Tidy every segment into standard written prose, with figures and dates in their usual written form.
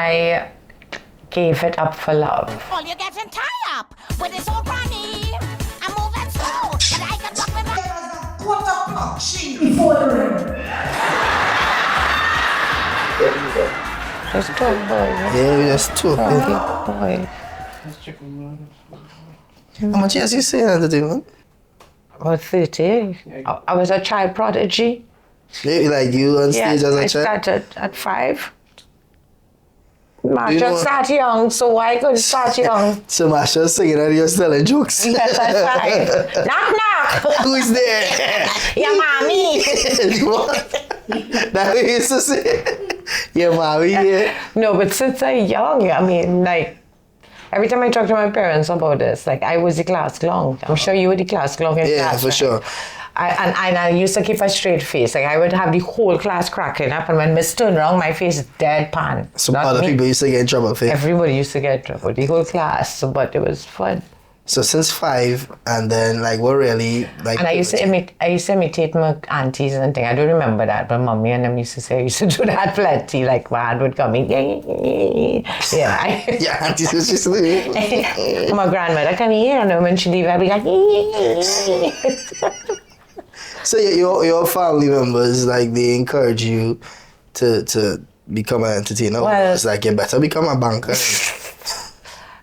I gave it up for love. All you're getting tied up with this old granny. I'm moving slow, but I can talk with my... Quarter clock she before the rain. There's 2 boys. Yeah, there's 2. Boys. How much years you say in entertainment? About 30. I was a child prodigy. Maybe like you on stage as a I child? started at 5. Marsha started young, so why couldn't start young? So Masha singing and you're telling jokes. Yes, at 5. Knock, knock. Who is there? Your mommy. What? That's what you used to say? Your mommy, yeah. No, but since I'm young, I mean, like, every time I talk to my parents about this, like, I was the class clown. I'm sure you were the class clown in Yeah, class, for right? sure. And I used to keep a straight face. Like, I would have the whole class cracking up, and when Miss turned around, my face is deadpan. So Not other me. people used to get in trouble for it. Everybody used to get in trouble, the whole class, but it was fun. So since 5, and then like what really like? And I used to imitate my aunties and things. I don't remember that, but mommy and them used to say I used to do that plenty. Like my aunt would come in, yeah. Yeah, aunties was just like, My grandmother come here, and when she leave, I'd be like. So your family members, like, they encourage you to become an entertainer. Well, It's like, you better become a banker.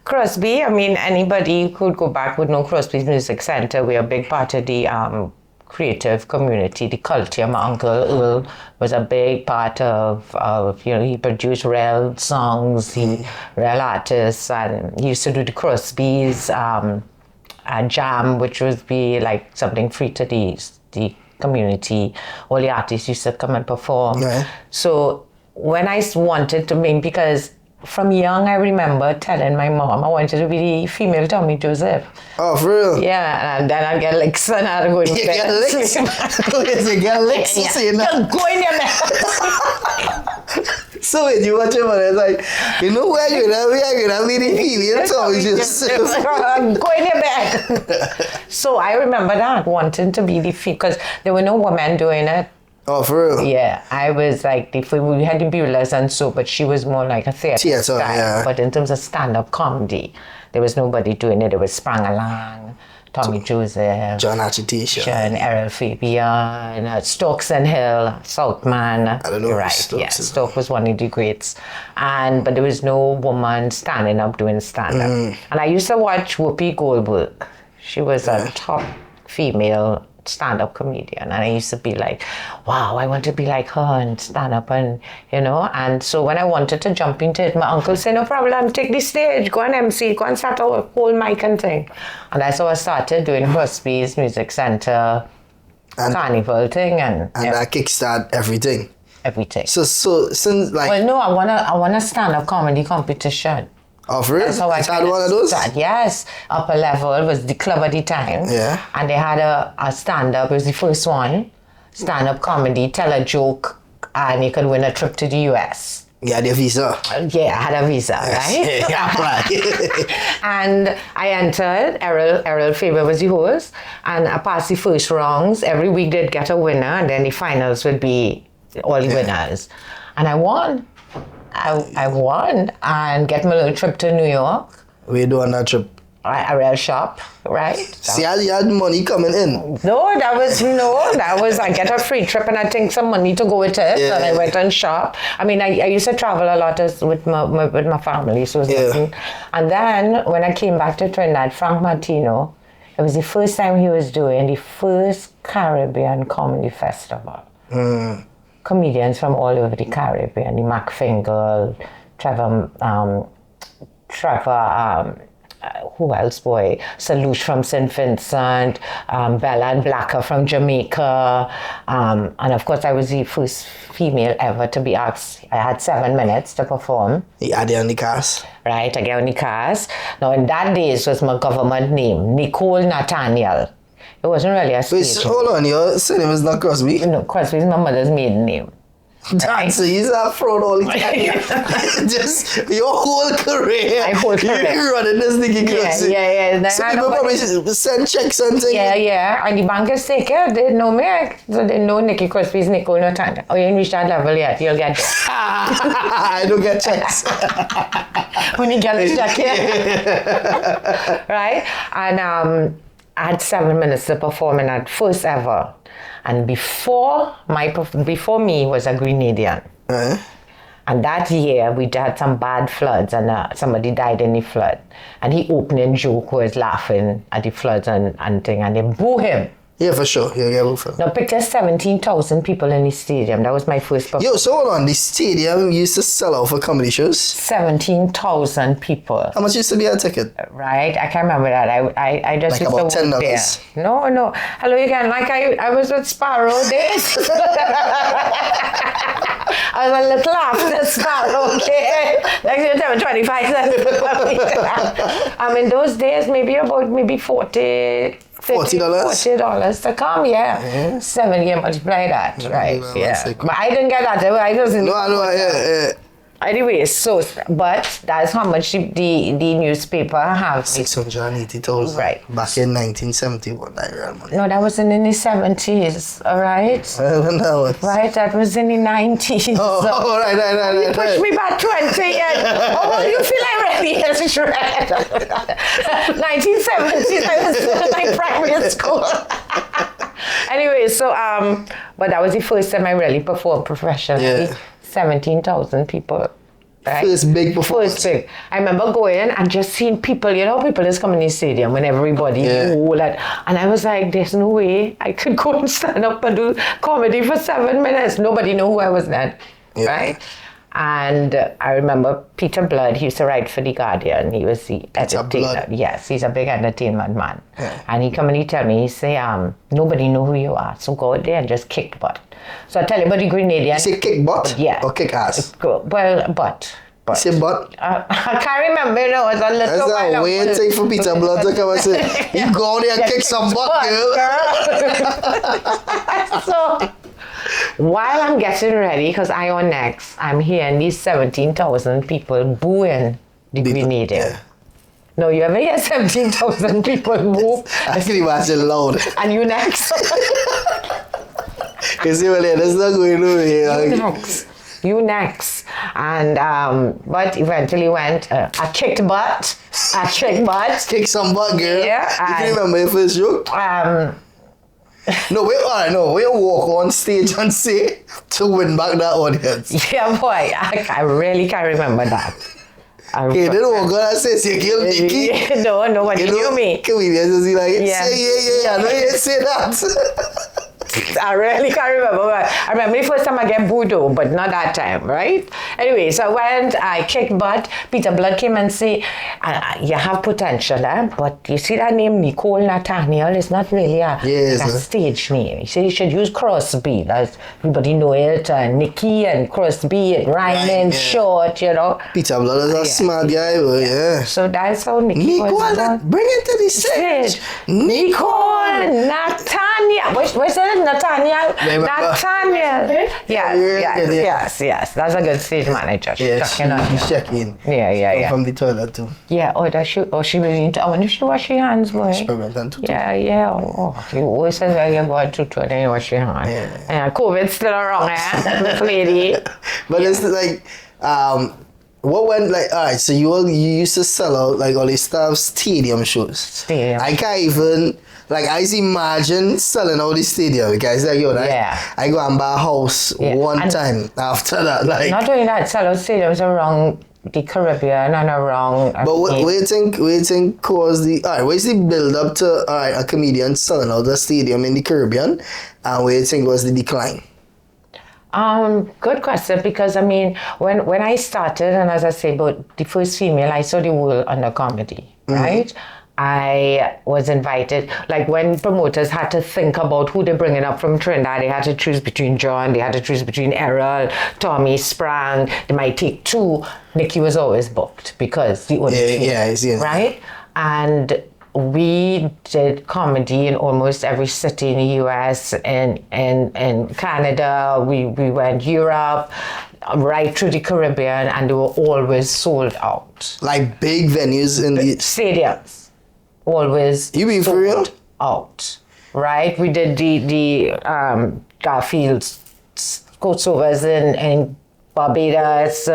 Crosby, I mean, anybody who could go back would know Crosby's Music Center. We're a big part of the creative community, the culture. My uncle Earl was a big part of he produced real songs, real artists, and he used to do the Crosby's jam, which would be like something free to the community. All the artists used to come and perform. Right. So when I wanted to make, because from young I remember telling my mom I wanted to be the female Tommy Joseph. Oh, for real? Yeah, and then I'd get licks and I'd go to You bed. get licks? You get licks? Yeah. So you know. Go in your bed. So when you watch your mother, it's like, you know where you're gonna be the female Tommy Joseph. Go in your bed. So I remember that, wanting to be the female, because there were no women doing it. Oh, for real? Yeah, I was like, we had the Buellers and so, but she was more like a theater style. Yeah. But in terms of stand-up comedy, there was nobody doing it. There was Sprang Along, Tommy Joseph, John Agitation. Errol Fabian, Stokes and Hill, Southman. I don't know. You're right. Stokes is. Stokes was one of the greats. But there was no woman standing up doing stand-up. And I used to watch Whoopi Goldberg. She was a top female stand-up comedian, and I used to be like, wow, I want to be like her and stand up, and and so when I wanted to jump into it, my uncle said, no problem, take the stage, go and MC, go and start a whole mic and thing. And that's how I started doing Crosby's Music Center and carnival thing, and that kickstart everything. So since like, well, no, I wanna stand up comedy competition. Oh, for real? That's how I had one of those? Yes, Upper Level was the club at the time. Yeah. And they had a stand-up, it was the first one, stand-up comedy, tell a joke, and you could win a trip to the US. You had your visa? Yeah, I had a visa, right? Yeah, right. And I entered, Errol Faber was the host, and I passed the first rounds. Every week they'd get a winner, and then the finals would be all the winners. And I won. I won and get my little trip to New York. Where you doing that trip? A real shop, right? See, you had money coming in. No, that was I get a free trip and I think some money to go with it. Yeah. And I went and shop. I mean, I used to travel a lot with my family, so it was nothing. And then when I came back to Trinidad, Frank Martino, it was the first time he was doing the first Caribbean Comedy Festival. Comedians from all over the Caribbean, the McFingal, Trevor, who else, boy? Salush from St. Vincent, Bella and Blacker from Jamaica. And of course, I was the first female ever to be asked. I had 7 minutes to perform. You had it on the cast? Right, I get on the cast. Now, in that days was my government name, Nicole Nathaniel. It wasn't really a stage. Wait, hold on, your surname is not Crosby? No, Crosby is my mother's maiden name. Dancer, he's a fraud all the time. Just your whole career. My whole career. You're running this Nikki Crosby. Yeah. So people probably send checks and things. Yeah. And the bankers take it. They know me. So they know Nikki Crosby's Nicole Natanya. Oh, you ain't reached that level yet. You'll get I don't get checks. when you get a check here. Right? And I had 7 minutes to perform in that first ever. And before me was a Grenadian. And that year we had some bad floods and somebody died in the flood. And he opening joke was laughing at the floods and thing, and they boo him. Yeah, for sure. Yeah, for Now picture 17,000 people in the stadium. That was my first performance. Yo, so hold on. The stadium used to sell out for comedy shows? 17,000 people. How much used to be a ticket? Right? I can't remember that. I just Like used about to work there. $10. No. Hello again. Like I was with Sparrow days. I was a little after Sparrow, okay? Like you're telling 25 cents. In those days, maybe $40 to come, yeah. 7 year multiply that, right? No, yeah. But I didn't get that. I just No, yeah. Anyway, but that's how much the newspaper have. 680,000. Right. Back in 1971, I remember. No, that was in the 70s, all right? I don't know. Right, that was in the 90s. Oh, right. You pushed me back 20 years. Oh, you feel like ready as shred. 1970s, I was still in my primary school. Anyway, so, but that was the first time I really performed professionally. Yeah. 17,000 people. Right? First big performance. First big. I remember going and just seeing people, people just come in the stadium when everybody knew that. And I was like, there's no way I could go and stand up and do comedy for 7 minutes. Nobody knew who I was then. Yeah. Right? And I remember Peter Blood, he used to write for The Guardian. He was the editor. Yes, he's a big entertainment man. Yeah. And he come and he tell me, he say, nobody know who you are, so go out there and just kick butt. So I tell you about the Grenadian. You say kick butt? Yeah. Or kick ass? Well, butt. You say butt? I can't remember, it's a little while. That's a weird thing for Peter Blood to come and say, you go out there and kick some butt, girl. So, while I'm getting ready, because I on next, I'm hearing these 17,000 people booing the Grenadian. Yeah. No, you ever hear 17,000 people boo? I can imagine loud. And you next? You see, well, that's not going over here. You next. And, but eventually went, I kicked butt. Kick some butt, girl. Yeah. You can remember your first joke? No, we walk on stage and say to win back that audience. Yeah, boy, I really can't remember that. Okay, they don't walk on and say, you killed Nikki. No, nobody knew me. Comedians just like, Yeah. say, yeah, no, you didn't say that. I really can't remember. I remember the first time I get booed, but not that time, right? Anyway, so I went, I kicked butt. Peter Blood came and said, you have potential, but you see that name, Nicole Nathaniel, is not really a stage name. He said you should use Crosby. That's, everybody know it, Nikki and Crosby, and rhyming, short, Peter Blood is a smart guy, but yeah. So that's how Nikki was born. Bring it to the stage. Nicole Nathaniel. What's that? Nathaniel. Yes. That's a good stage manager. She's checking. Yeah. From the toilet too. Yeah. She really. I wonder if she wash her hands, boy. Yeah. Oh, she always says that you go to toilet and you wash your hands. Yeah. COVID's still around, this lady. But it's like, what went like? All right, so you used to sell out like all these stuff, stadium shows. I can't even. Like, I just imagine selling out the stadium. Guys, like, I go and buy a house one time after that. Like, not only that, sell out stadiums around the Caribbean and around. But what do you think caused the? Alright, what's the build up to a comedian selling out the stadium in the Caribbean, and what do you think was the decline? Good question, because when I started, and as I say, about the first female, I saw the world under comedy, right? I was invited, like when promoters had to think about who they're bringing up from Trinidad, they had to choose between John, they had to choose between Errol, Tommy, Sprang, they might take two. Nikki was always booked because the only right? And we did comedy in almost every city in the US and Canada. We went Europe, right through the Caribbean, and they were always sold out. Like big venues in the stadiums, always. You mean for real? Out, right? We did the Garfield's Coatsovers in Barbados.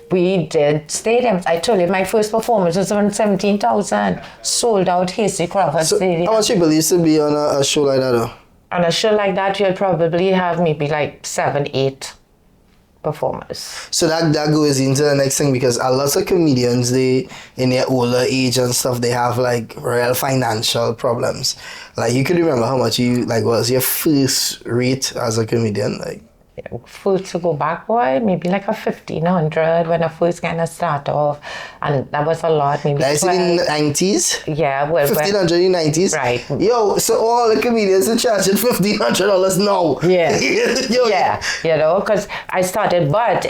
We did stadiums. I told you my first performance was around 17,000, sold out Hasty Crawford Stadium. How much people used to be on a show like that though? On a show like that, you'll probably have maybe like 7, 8 performers. So that goes into the next thing, because a lot of comedians, they in their older age and stuff, they have like real financial problems. Like you could remember how much you like was your first rate as a comedian, like. First to go back, boy, maybe like a 1,500 when I first kind of start off, and that was a lot. Maybe that's in the 90s. Yeah, well, 1,500 in the 90s. Right. Yo, so all the comedians are charging $1,500 now. Yeah. Yo, yeah, you know, because I started, but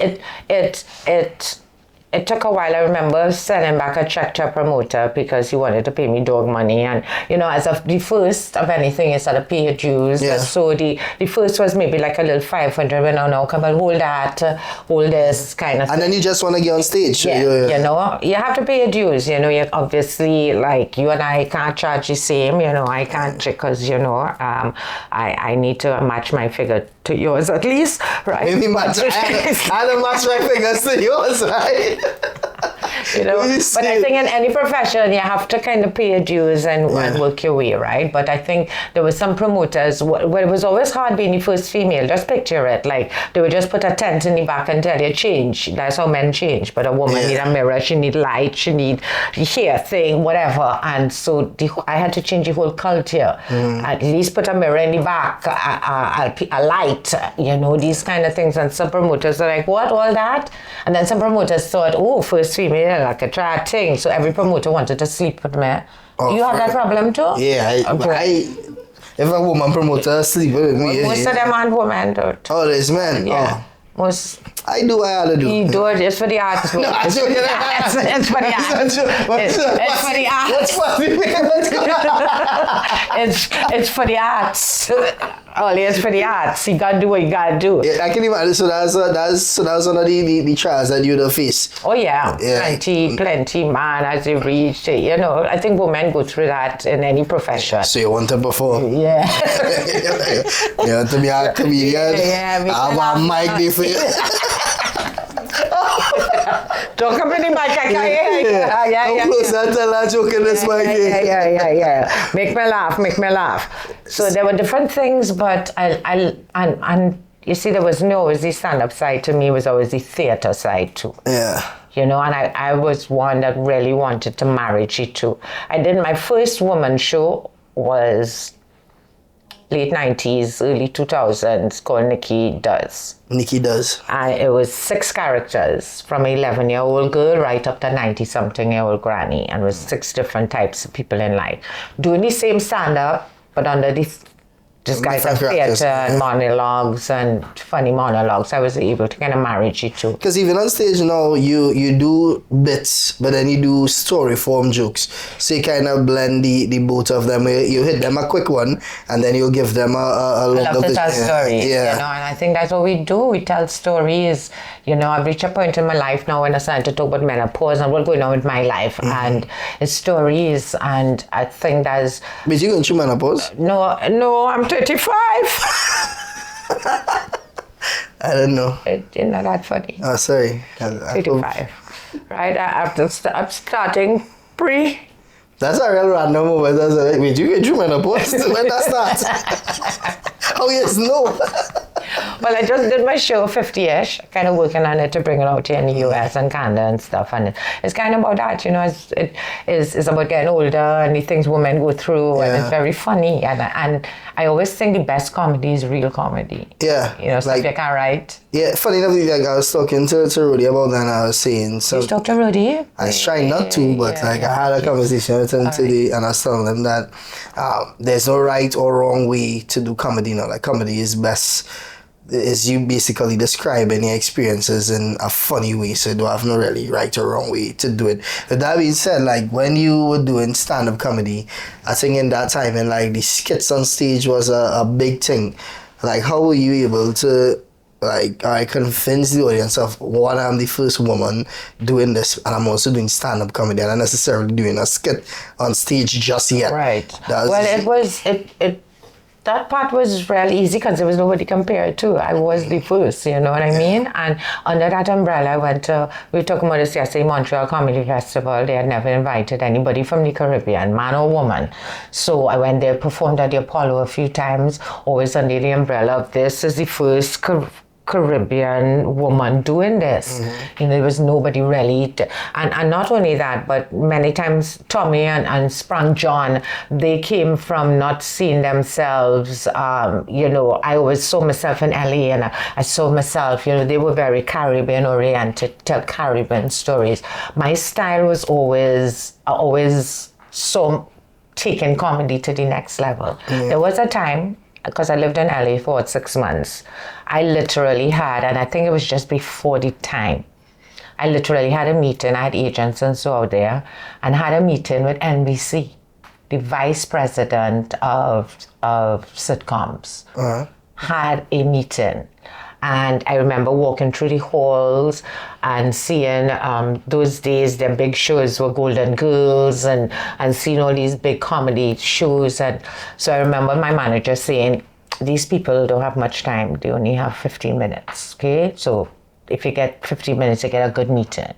it took a while. I remember sending back a check to a promoter because he wanted to pay me dog money. And, you know, as of the first of anything, you started to pay your dues. Yeah. So the first was maybe like a little 500 when I now come and hold that, hold this kind of thing. And then you just want to get on stage. Yeah, Yeah. you know, you have to pay your dues. You know, you obviously, like, you and I can't charge the same. You know, I can't, because, you know, I need to match my figure to yours at least, right? Maybe match. I don't match my fingers to yours, right? You know, but I think in any profession you have to kind of pay your dues and work your way, right? But I think there were some promoters where it was always hard being the first female. Just picture it, like they would just put a tent in the back and tell you change. That's how men change. But a woman need a mirror, she need light, she need hair thing, whatever. And so I had to change the whole culture. At least put a mirror in the back, a light, you know, these kind of things. And some promoters are like, what, all that? And then some promoters thought, oh, first female, like a try thing. So every promoter wanted to sleep with me. Oh, you have that problem too? Yeah, if a woman promoter sleep with me. Most of them aren't women, though. Oh, there's men. Yeah. Oh. Most. I do what I ought to do. You do it just for the arts. No, it's for the arts. It's for the arts. It's for the arts. It's for the arts. Only it's for the arts. You gotta do what you gotta do. Yeah, I can imagine. So that's one of the trials that you'd face. Oh yeah. Plenty, man. As you reach, you know, I think women go through that in any profession. So you want to perform? Yeah. You want to be a comedian? Yeah. I have a mic there for you. Don't come in the mic. I can't hear. Come closer and tell that joke in this mic. Yeah. Make me laugh. So there were different things, but and you see, there was always the stand-up side to me, was always the theater side too. Yeah. You know, and I was one that really wanted to marriage it too. I did my first woman show was late 90s, early 2000s, called Nikki Does. Nikki Does. And it was 6 characters, from an 11-year-old girl right up to 90-something-year-old granny, and it was 6 different types of people in life. Doing the same stand-up, but under disguise of theater and monologues and funny monologues. I was able to kind of marriage it too. Because even on stage now, you do bits, but then you do story form jokes. So you kind of blend the both of them. You hit them a quick one, and then you give them a longer. I love to tell stories, yeah. You know, and I think that's what we do. We tell stories. You know, I've reached a point in my life now when I started to talk about menopause and what's going on with my life, and it's stories, and I think that's. But you going through menopause? No, I'm 35. I don't know. It's not that funny. Oh, sorry. 35. Right? I'm starting pre. That's a real random moment. That's like, wait, you get through menopause? When that starts? Oh, yes, no. Well, I just did my show 50-ish, kind of working on it to bring it out here in the US and Canada and stuff. And it's kind of about that, you know, it's about getting older and the things women go through, and it's very funny. And I always think the best comedy is real comedy. Yeah. You know, stuff you can write. Yeah, funny enough, like I was talking to Rudy about that, and I was saying, so you talk to Rudy? I was trying not to, but I had a conversation with him today, and I was telling him that there's no right or wrong way to do comedy. You know, like comedy is best is you basically describing your experiences in a funny way, so you don't have no really right or wrong way to do it. But that being said, like when you were doing stand-up comedy, I think in that time and like the skits on stage was a big thing. Like how were you able to like I convince the audience of one, I'm the first woman doing this and I'm also doing stand-up comedy and not necessarily doing a skit on stage just yet. Right. That part was really easy because there was nobody compared to. I was the first, you know what I mean? And under that umbrella, we were talking about this yesterday, Montreal Comedy Festival. They had never invited anybody from the Caribbean, man or woman. So I went there, performed at the Apollo a few times, always under the umbrella of this is the first Caribbean woman doing this. You know, there was nobody really, and not only that, but many times Tommy and Sprung John, they came from not seeing themselves, you know, I always saw myself in LA and I saw myself, you know, they were very Caribbean oriented, tell Caribbean stories. My style was always so taking comedy to the next level. There was a time, because I lived in LA for 6 months, I literally had, and I think it was just before the time, I literally had a meeting, I had agents and so out there, and had a meeting with NBC, the vice president of sitcoms, had a meeting. And I remember walking through the halls and seeing those days their big shows were Golden Girls and seeing all these big comedy shows. And so I remember my manager saying, these people don't have much time. They only have 15 minutes, okay? So if you get 15 minutes, you get a good meeting.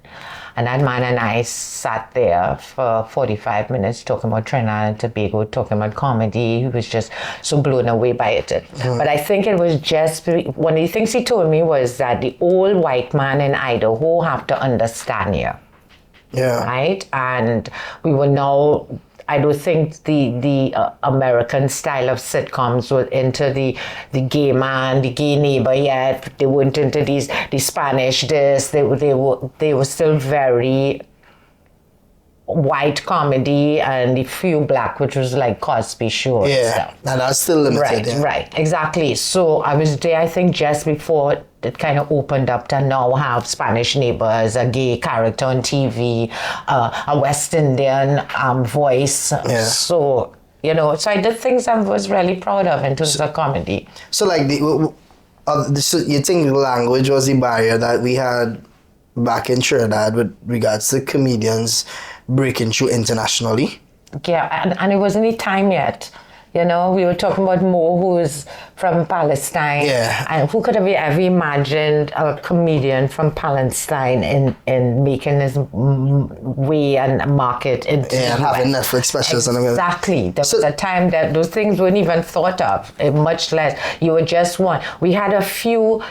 And that man and I sat there for 45 minutes talking about Trinidad and Tobago, talking about comedy. He was just so blown away by it. But I think it was just, one of the things he told me was that the old white man in Idaho have to understand you. Yeah. Right? And we were now, I don't think the American style of sitcoms were into the gay man, the gay neighbor yet. They weren't into the Spanish this. They were still very white comedy and the few black, which was like Cosby Show. Yeah, and that's still limited. Right, exactly. So I was there, I think, just before it kind of opened up to now have Spanish neighbors, a gay character on TV, a West Indian voice. Yeah. So, you know, so I did things I was really proud of in terms of comedy. So like, so you think language was the barrier that we had back in Trinidad with regards to comedians breaking through internationally? Yeah, and it wasn't the time yet. You know, we were talking about Mo, who's from Palestine. Yeah. And who could have ever imagined a comedian from Palestine in making his way and market into the US. Having Netflix specials. Exactly. There was a time that those things weren't even thought of, much less. You were just one. We had a few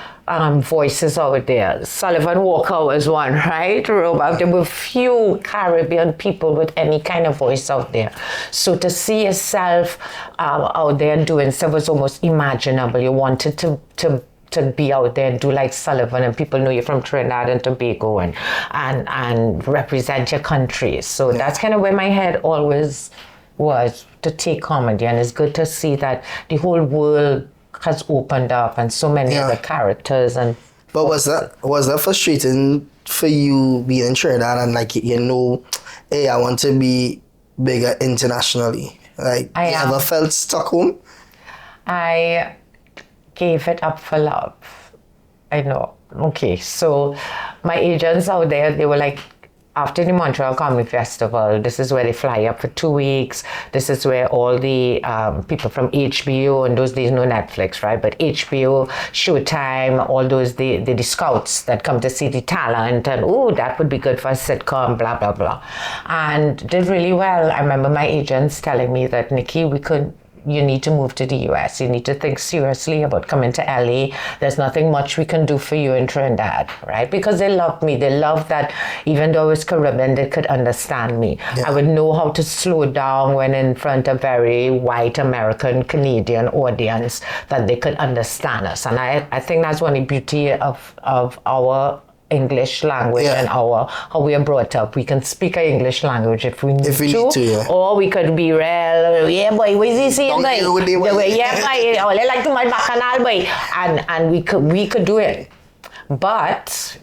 voices out there. Sullivan Walker was one, right? There were few Caribbean people with any kind of voice out there. So to see yourself out there doing stuff was almost imaginable. You wanted to be out there and do like Sullivan, and people know you're from Trinidad and Tobago and represent your country. So that's kind of where my head always was, to take comedy. And it's good to see that the whole world has opened up and so many other characters. And but was that frustrating for you being in Trinidad and like, you know, hey, I want to be bigger internationally? Like, you ever felt stuck home? I gave it up for love. I know. Okay, so my agents out there, they were like, after the Montreal Comedy Festival, this is where they fly up for 2 weeks. This is where all the people from HBO, and those days no Netflix, right? But HBO, Showtime, all those, the scouts that come to see the talent, and oh, that would be good for a sitcom, blah, blah, blah. And did really well. I remember my agents telling me that, Nikki, you need to move to the US. You need to think seriously about coming to LA. There's nothing much we can do for you in Trinidad, right? Because they loved me. They loved that even though I was Caribbean, they could understand me. Yeah. I would know how to slow down when in front of very white American Canadian audience, that they could understand us. And I think that's one of the beauty of our English language and how we are brought up. We can speak an English language if we need to, or we could be real, yeah boy, what is he saying, boy? Yeah boy, oh, they like to my bacchanal, boy, and we could do it. But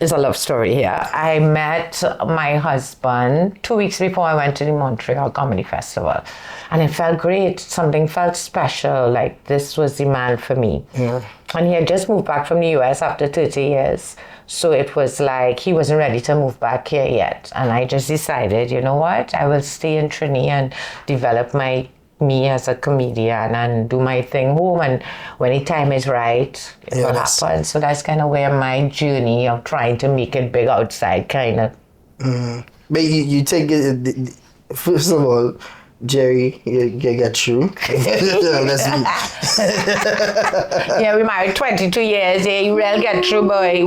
it's a love story here. I met my husband 2 weeks before I went to the Montreal Comedy Festival, and it felt great. Something felt special, like this was the man for me. Yeah. And he had just moved back from the US after 30 years. So it was like he wasn't ready to move back here yet. And I just decided, you know what? I will stay in Trinidad and develop me as a comedian and do my thing home, and when the time is right, it will happen. So that's kind of where my journey of trying to make it big outside kind of. But you take it, first of all, Jerry, you get through. That's me. Yeah, we married 22 years. Yeah, you really get through, boy.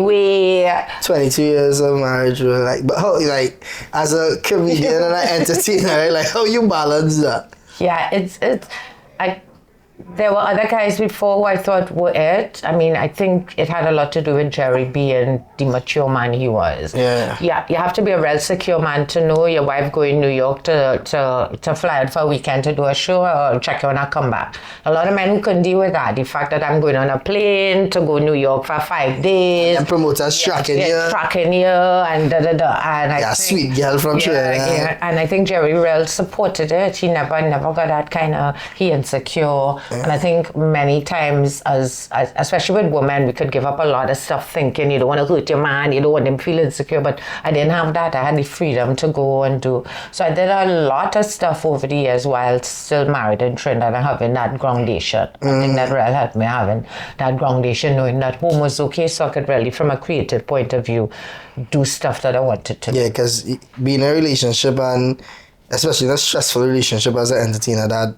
22 years of marriage, like, but how, like, as a comedian and an entertainer, like, how you balance that? Yeah, there were other guys before who I thought were it. I mean, I think it had a lot to do with Jerry being the mature man he was. Yeah, you have to be a real secure man to know your wife going to New York to fly out for a weekend to do a show or check you and come back. A lot of men who couldn't deal with that. The fact that I'm going on a plane to go to New York for 5 days. And promoters tracking you. Tracking you and da-da-da. And I think, sweet girl from Trinidad. Yeah, and I think Jerry real supported it. He never got that kind of, he insecure. And I think many times, as especially with women, we could give up a lot of stuff thinking you don't want to hurt your man, you don't want him feeling insecure, but I didn't have that. I had the freedom to go and do. So I did a lot of stuff over the years while still married in Trinidad and having that groundation. I think that really helped me, having that groundation, knowing that home was okay, so I could really, from a creative point of view, do stuff that I wanted to do. Yeah, because being in a relationship, and especially in a stressful relationship as an entertainer, that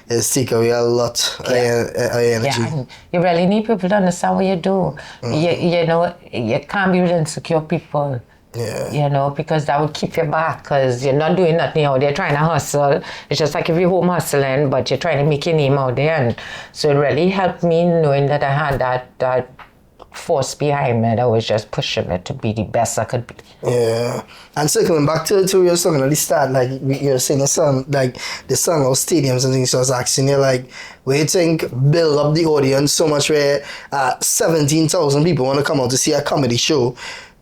is take away a lot of energy. Yeah, you really need people to understand what you do. You know, you can't be with insecure people. Yeah. You know, because that would keep you back, because you're not doing nothing out there trying to hustle. It's just like if you're home hustling, but you're trying to make your name out there. And so it really helped me knowing that I had that force behind me that was just pushing me to be the best I could be. Yeah. And circling back to your song at the start, like you're saying the song, like the song of stadiums and things, so I was asking you, like, where you think build up the audience so much where 17,000 people want to come out to see a comedy show,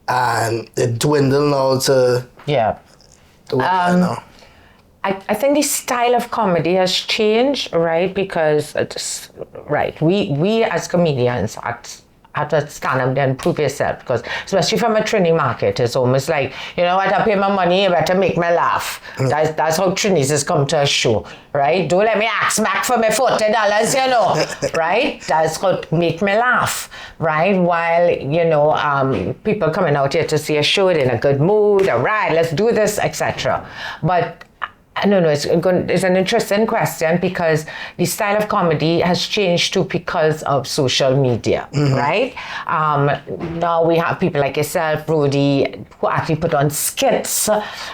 and it dwindled now to... Yeah. I think the style of comedy has changed, right? Because, we as comedians have to stand up there and prove yourself, because especially from a Trini market, it's almost like, you know what, I pay my money, you better make me laugh. That's how Trinis has come to a show, right? Don't let me ask back for my $40, you know, right? That's what make me laugh, right? While, you know, people coming out here to see a show, they're in a good mood, all right, let's do this, etc. But I don't know, it's an interesting question, because the style of comedy has changed too because of social media, right? Now we have people like yourself, Rudy, who actually put on skits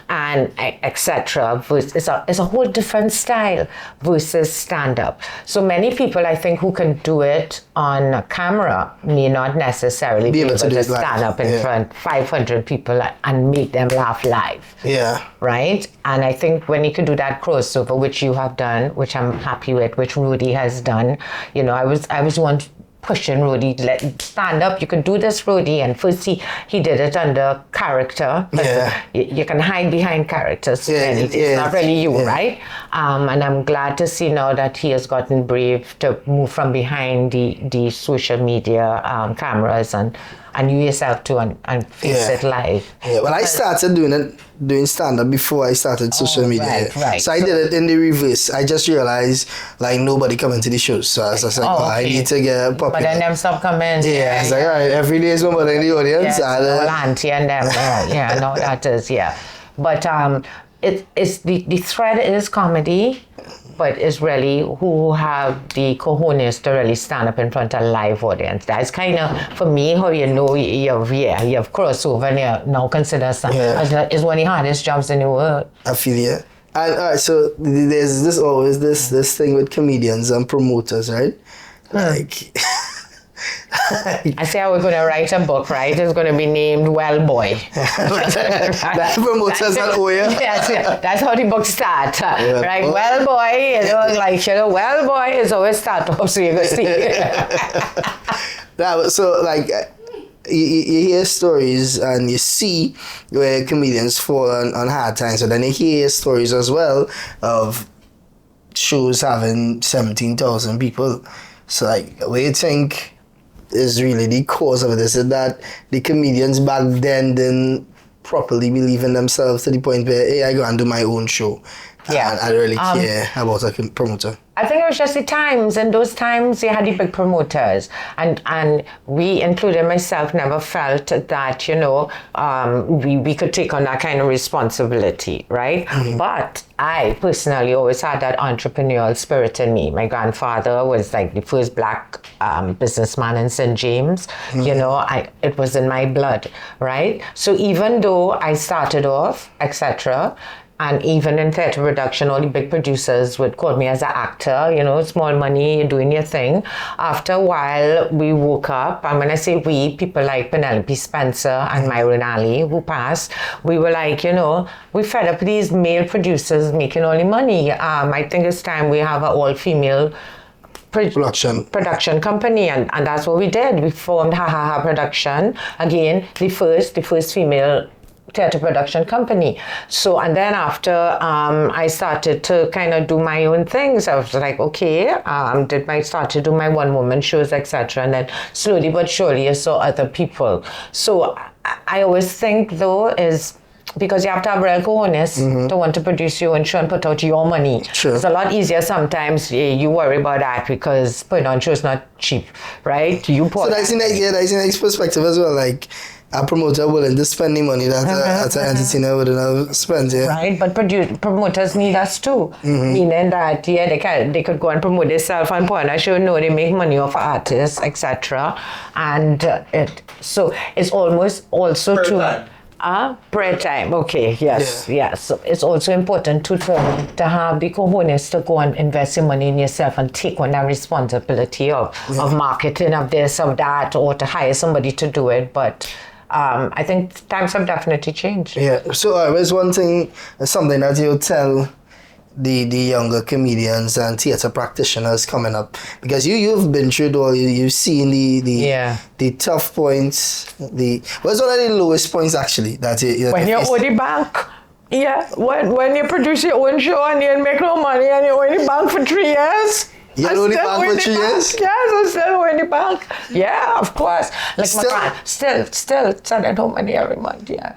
and etc. It's a whole different style versus stand-up. So many people, I think, who can do it on camera may not necessarily be able to stand up in front of 500 people and make them laugh live. Yeah. Right? And I think when you can do that crossover, which you have done, which I'm happy with, which Rudy has done, you know, I was one pushing Rudy to let stand up. You can do this, Rudy. And first he did it under character. Yeah. You can hide behind characters. Yeah, it's not really you, right? And I'm glad to see now that he has gotten brave to move from behind the social media cameras and you yourself too, and face it live. Yeah, well, I started doing stand-up before I started social media. Right. So I did it in the reverse. I just realized, like, nobody coming to the shows. So I was like, I need to get popular. But then them stop coming. Yeah, it's like, all right, every day is nobody in the audience. Yeah, well, auntie and them. No, that is, But it's the thread is comedy, but it's really who have the cojones to really stand up in front of a live audience. That's kind of, for me, how you know you have crossover and you now consider it's one of the hardest jobs in the world. I feel you. And all right, so there's always this thing with comedians and promoters, right? Like, I say I was going to write a book, right? It's going to be named Well Boy. That promoters that owe you. Yes, that's how the book starts, Yeah. right? Well Boy, Well Boy is always start off, so you're going to see. So, like, you hear stories and you see where comedians fall on hard times, but then you hear stories as well of shows having 17,000 people. So, like, what do you think is really the cause of this? Is that the comedians back then didn't properly believe in themselves to the point where, hey, I go and do my own show. Yeah. And I don't really care about a promoter. I think it was just the times. In those times, you had the big promoters. And we, including myself, never felt that, we could take on that kind of responsibility, right? Mm-hmm. But I personally always had that entrepreneurial spirit in me. My grandfather was like the first black businessman in St. James. Mm-hmm. It was in my blood, right? So even though I started off, etc., and even in theatre production, all the big producers would call me as an actor, small money, you're doing your thing. After a while, we woke up, and when I say we, people like Penelope Spencer and Myron Ali, who passed, we were like, we fed up with these male producers making all the money. I think it's time we have an all-female production company, and that's what we did. We formed Ha Ha Ha Production, again, the first female theatre production company. So, and then after I started to kind of do my own things, I was like, okay, started to do my one-woman shows, etc. And then slowly but surely I saw other people. So I always think, though, is because you have to have real cojones to want to produce your own show and put out your money. Sure. It's a lot easier sometimes. You worry about that because putting on shows not cheap, right? So that's in the next perspective as well, like a promoter willing to spend the money that an entertainer wouldn't have spent, yeah. Right, but promoters need us too. Mm-hmm. Meaning that, they could go and promote themselves and put on a show, they make money off artists, etc. And so it's almost also prayer time. Okay, yes. So it's also important to have the cojones to go and invest your money in yourself and take on that responsibility of marketing, of this, of that, or to hire somebody to do it. But I think times have definitely changed. Yeah. So there's something that you tell the younger comedians and theatre practitioners coming up, because you've been through it all. You've seen the tough points. What's one of the lowest points actually that when you owe the bank? Yeah, when you produce your own show and you make no money and you owe the bank for 3 years. You owe the bank for 3 years? Yes, I'm still owing the bank. Yeah, of course. Like still? My grand, still sending home money every month. Yeah,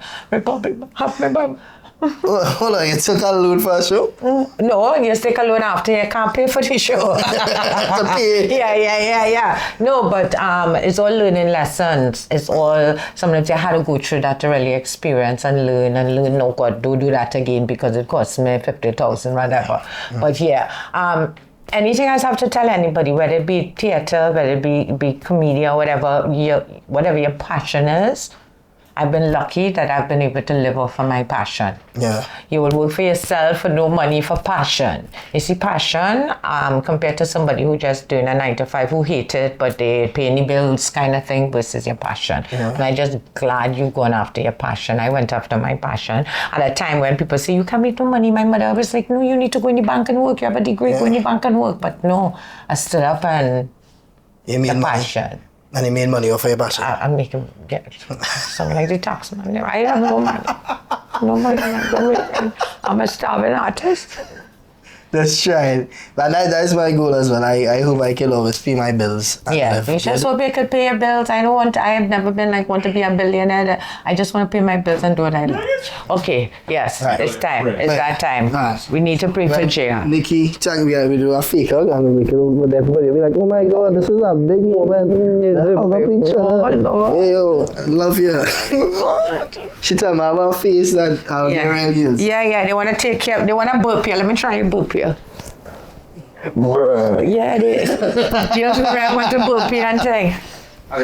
Hold on, you took a loan for a show? No, you take a loan after you can't pay for the show. To pay. Yeah. No, but it's all learning lessons. It's all, sometimes you had to go through that to really experience and learn, no, God, don't do that again because it cost me 50,000, whatever. But anything else I have to tell anybody, whether it be theatre, whether it be comedian, whatever your passion is, I've been lucky that I've been able to live off of my passion. Yeah. You will work for yourself for no money for passion. You see, passion, compared to somebody who just doing a 9 to 5 who hate it, but they pay any bills kind of thing versus your passion. Yeah. And I'm just glad you're going after your passion. I went after my passion. At a time when people say, you can't make no money, my mother was like, no, you need to go in the bank and work. You have a degree, go in the bank and work. But no, I stood up and passion. And he made money off of your passion. I'm making something like the tax money. I have no money. I'm a starving artist. That's right. But that's my goal as well. I hope I can always pay my bills. Yeah, you just hope you could pay your bills. I have never been want to be a billionaire. I just want to pay my bills and do what I like. Okay, yes, right. It's time. It's that time. Right. We need to pray for Jaya. Nikki, we do a fake hug and we make it with everybody. We'll be like, oh my God, this is a big moment. Hey, yo, I love you. She told me I have a face that I'll get around you. Yeah, they want to take care. They want to burp you. Let me try and burp you. Yeah, it is. Just want to burp you and say.